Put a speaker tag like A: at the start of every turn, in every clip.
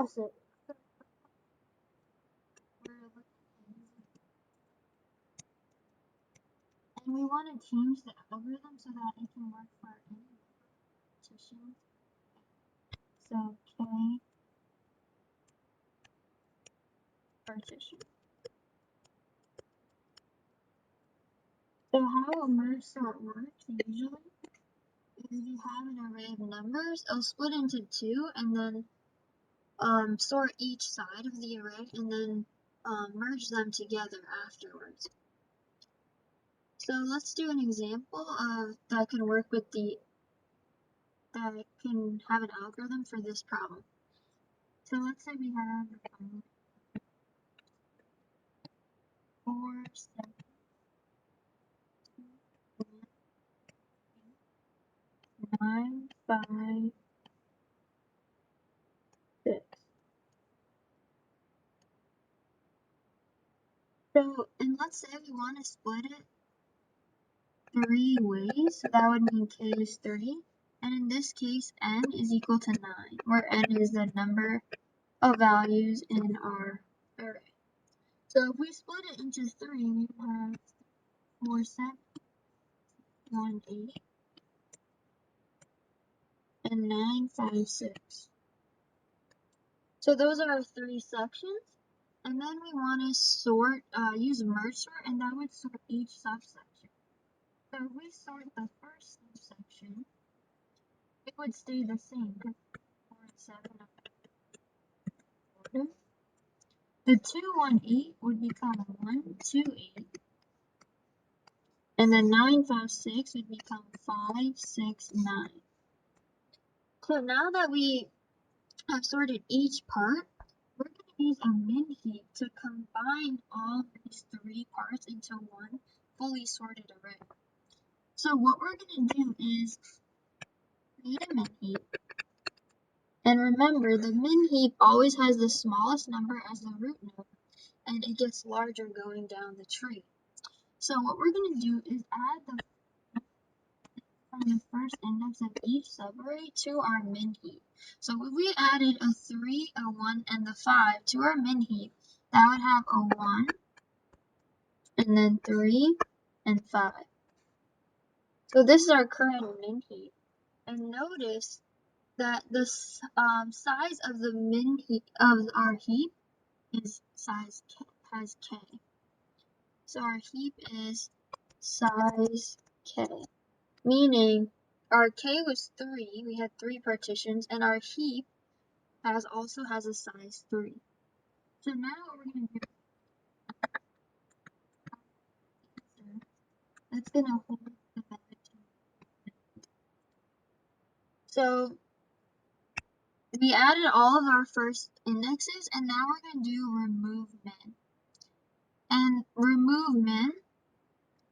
A: opposite. And we want to change the algorithm so that it can work for any partition. So K partition. So how a merge sort works usually is you have an array of numbers, it'll split into two and then sort each side of the array and then merge them together afterwards. So let's do an example that can work with that can have an algorithm for this problem. So let's say we have 4, 7, 9, 5, 6. So, and let's say we want to split it 3 ways, so that would mean k is 3, and in this case n is equal to 9, where n is the number of values in our array. So if we split it into 3, we have 4, 7, 1, 8, and 9, 5, 6. So those are our 3 sections, and then we want to sort, use merge sort, and that would sort each subsection. So if we sort the first subsection, it would stay the same, because 4 and 7 are order. The 2, 1, 8 would become 1, 2, 8. And then 9, 5, 6 would become 5, 6, 9. So now that we have sorted each part, we're going to use a min heap to combine all these 3 parts into one fully sorted array. So what we're going to do is create a min heap. And remember, the min heap always has the smallest number as the root node, and it gets larger going down the tree. So what we're going to do is add from the first index of each subarray to our min heap. So if we added a 3, a 1, and the 5 to our min heap, that would have a 1, and then 3, and 5. So this is our current min heap. And notice that the size of the min heap of our heap is has k. So our heap is size k, meaning our k was 3, we had 3 partitions, and our heap also has a size 3. So now what we're going to do is that's going to hold the value. So we added all of our first indexes, and now we're going to do remove min. And remove min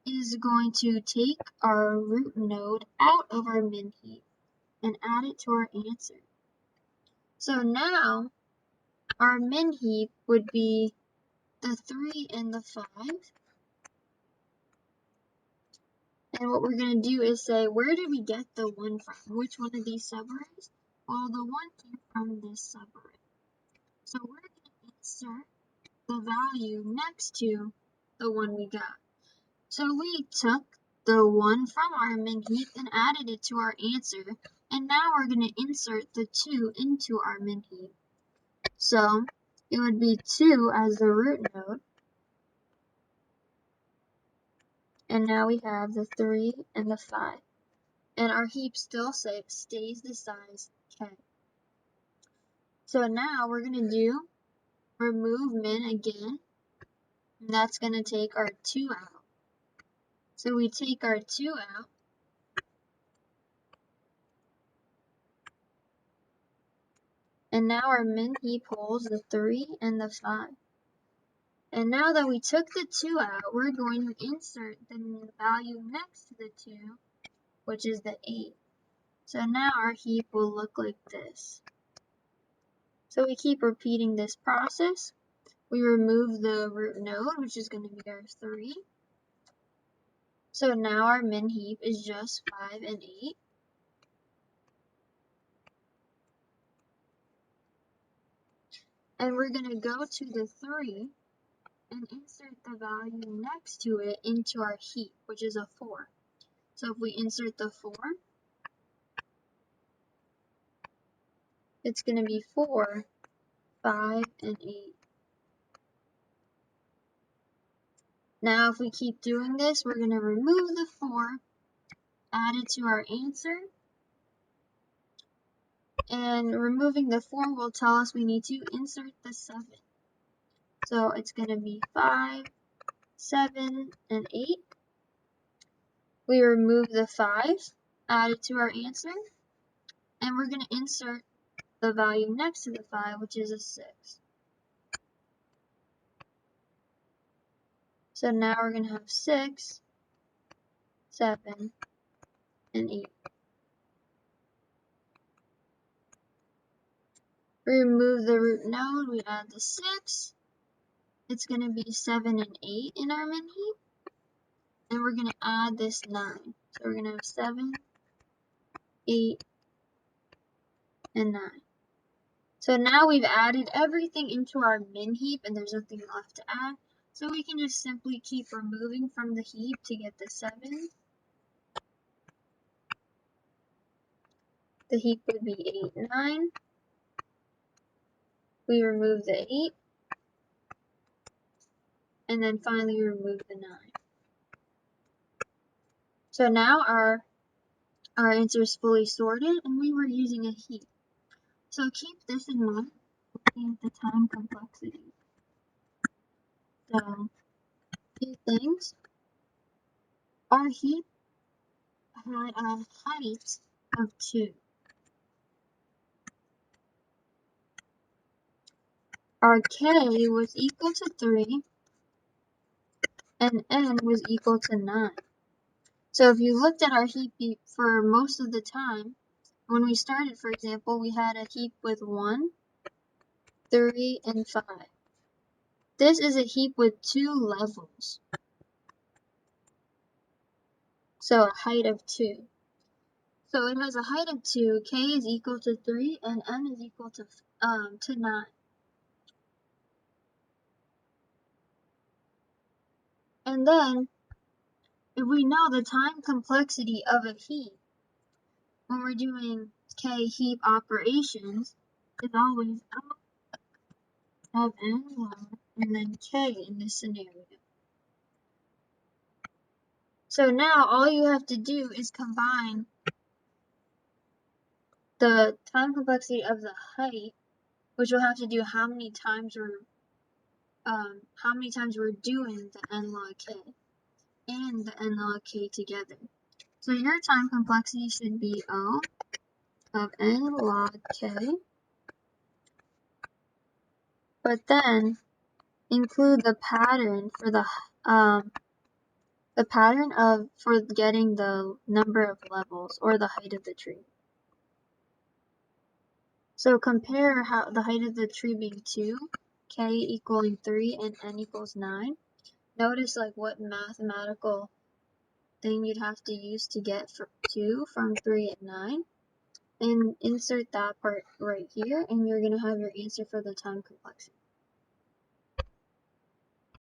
A: is going to take our root node out of our min heap and add it to our answer. So now our min heap would be the 3 and the 5. And what we're going to do is say, where did we get the 1 from? Which one of these subarrays? Well, the 1 came from this subarray. So we're going to insert the value next to the one we got. So we took the 1 from our min heap and added it to our answer, and now we're going to insert the 2 into our min heap. So it would be 2 as the root node, and now we have the 3 and the 5. And our heap still stays the size k. So now we're going to do remove min again, and that's going to take our 2 out. So we take our 2 out, and now our min heap holds the 3 and the 5. And now that we took the 2 out, we're going to insert the value next to the 2, which is the 8. So now our heap will look like this. So we keep repeating this process. We remove the root node, which is going to be our 3. So now our min heap is just 5 and 8. and we're going to go to the 3 and insert the value next to it into our heap, which is a 4. So if we insert the 4, it's going to be 4, 5, and 8. Now if we keep doing this, we're going to remove the 4, add it to our answer, and removing the 4 will tell us we need to insert the 7. So it's going to be 5, 7, and 8. We remove the 5, add it to our answer, and we're going to insert the value next to the 5, which is a 6. So now we're going to have 6, 7, and 8. We remove the root node, we add the 6. It's going to be 7 and 8 in our min heap. And we're going to add this 9. So we're going to have 7, 8, and 9. So now we've added everything into our min heap and there's nothing left to add. So we can just simply keep removing from the heap to get the 7. The heap would be 8, 9. We remove the 8. And then finally remove the 9. So now our answer is fully sorted and we were using a heap. So keep this in mind looking at the time complexity. So, a few things. Our heap had a height of 2. Our k was equal to 3 and n was equal to 9. So if you looked at our heap for most of the time, when we started, for example, we had a heap with 1, 3, and 5. This is a heap with 2 levels. So a height of 2. So it has a height of 2, k is equal to 3, and n is equal to 9. And then, if we know the time complexity of a heap, when we're doing k heap operations, is always O of n log and then k in this scenario. So now all you have to do is combine the time complexity of the height, which will have to do how many times we're doing the n log k and the n log k together. So your time complexity should be O of n log k, but then include the pattern for for getting the number of levels or the height of the tree. So compare the height of the tree being 2, k equaling 3, and n equals 9. Notice like what mathematical thing you'd have to use to get 2 from 3 and 9. And insert that part right here, and you're going to have your answer for the time complexity.